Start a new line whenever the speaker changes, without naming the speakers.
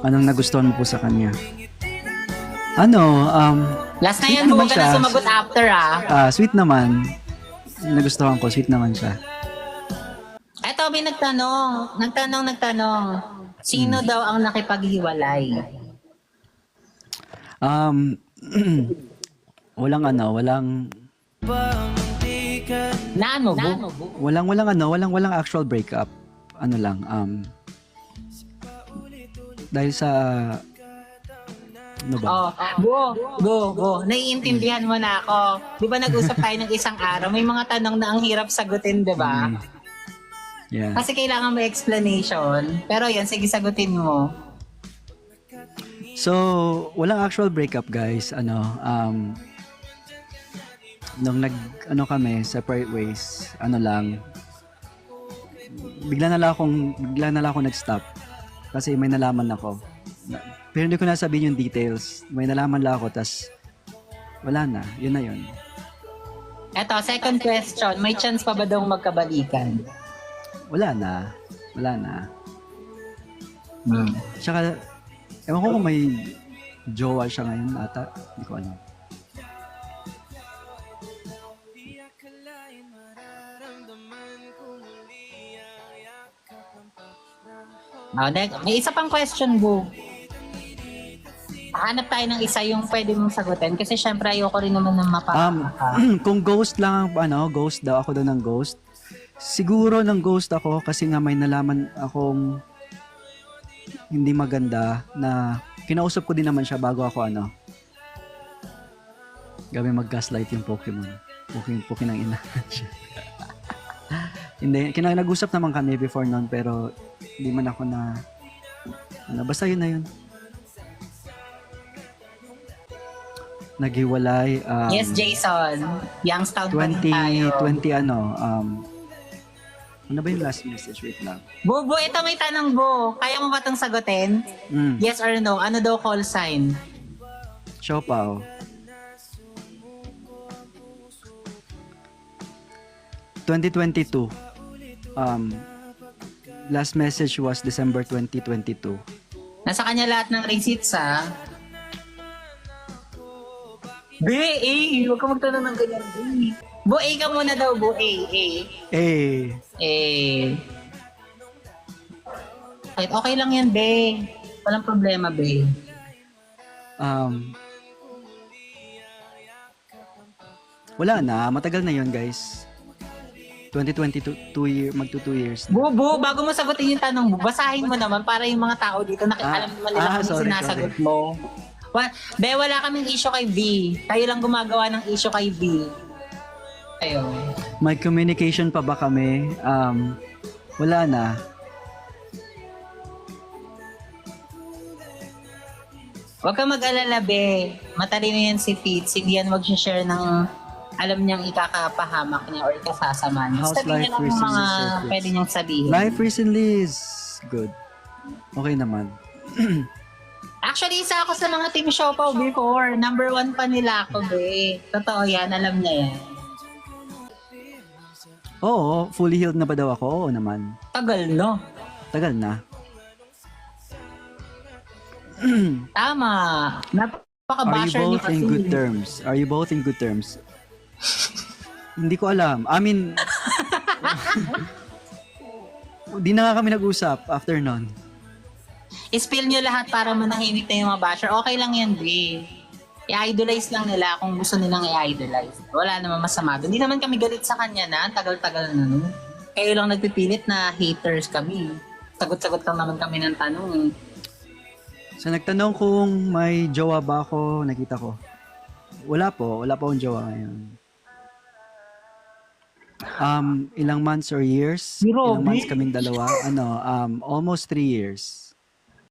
Anong nagustuhan mo po sa kanya? Ano,
Last na
sweet
yan,
naman
huwag ka
siya.
na sumagot after
Sweet naman. Nagustuhan ko, sweet naman siya.
Eto, may nagtanong. Sino daw ang nakipaghiwalay?
Um, walang walang actual breakup. Ano lang, dahil sa, ano ba?
Go. Naiintindihan mo na ako. Di ba nag-usap tayo ng isang araw? May mga tanong na ang hirap sagutin, di ba?
Yeah.
Kasi kailangan may explanation. Pero yan, sige, sagutin mo.
So, walang actual breakup, guys. Nung kami, separate ways, bigla na lang ako nag-stop. Kasi may nalaman ako. Pero hindi ko na sabihin yung details. May nalaman lang ako, tas wala na. Yun na yun.
Eto, second question. May chance pa ba daw magkabalikan?
Wala na. Tsaka, ewan ko kung may jowa siya ngayon ata. Hindi ko alam.
May isa pang question, Bo. Hanap tayo ng isa yung pwede mong sagutin kasi syempre ayoko rin naman ng
Kung ghost lang ghost daw, ako daw ng ghost. Siguro ng ghost ako kasi nga may nalaman akong hindi maganda na kinausap ko din naman siya bago ako gabi mag-gaslight yung Pokemon. Pokemon ng ina. Hindi, nag-usap naman kami before noon pero hindi man ako basta yun na yun. Naghiwalay.
Yes, Jason. Youngstown pa rin tayo.
2020 ano ba yung last message? Wait lang.
Bo, ito may tanong, Bo. Kaya mo ba itong sagutin? Yes or no? Ano daw call sign?
Siopaw. 2022. Last message was December 2022.
Nasa kanya lahat ng receipts, ha? Huwag ka magtanong ng ganyan, Bo, ka muna daw, Bo, Kahit okay lang yan, Be. Walang problema, Be.
Wala na. Matagal na yun, guys. 2022 magto 2 years.
Bo, bago mo sagutin yung tanong mo, basahin mo naman para yung mga tao dito alam naman nila kung sinasagot mo. Be, wala kaming issue kay V. Kayo lang gumagawa ng issue kay V. Ayun.
May communication pa ba kami? Wala na.
Huwag ka mag-alala, Be. Matalino yan si Pete. Sige yan mag-share ng alam niyang ikakapahamak niya or ikasasama niya.
How's
Sabihin niya
life
lang yung
recently,
mga
Sir
pwede niyang sabihin.
Life recently is good. Okay naman.
Actually, isa ako sa mga team Siopaw before. Number 1 pa nila ako, Be. Totoo yan. Alam niya yan.
Oo, fully healed na ba daw ako? Oo naman.
Tagal, no?
Tagal na.
Tama.
Are you
Napaka-basher niyo
both in
kasi.
good terms? Are you both in good terms? Hindi ko alam. I mean, di na nga kami nag-usap after nun.
I-spill nyo lahat para manahimik na yung mga basher. Okay lang yan, Be. I-idolize lang nila kung gusto nilang i-idolize. Wala naman masama. Hindi naman kami galit sa kanya na. Tagal-tagal na nun. Kayo lang nagpipilit na haters kami. Sagot-sagot lang naman kami ng tanong.
So nagtanong kung may jowa ba ako, nakita ko. Wala po akong jowa ngayon. Ilang months or years? Ilang months kaming dalawa? Almost 3 years.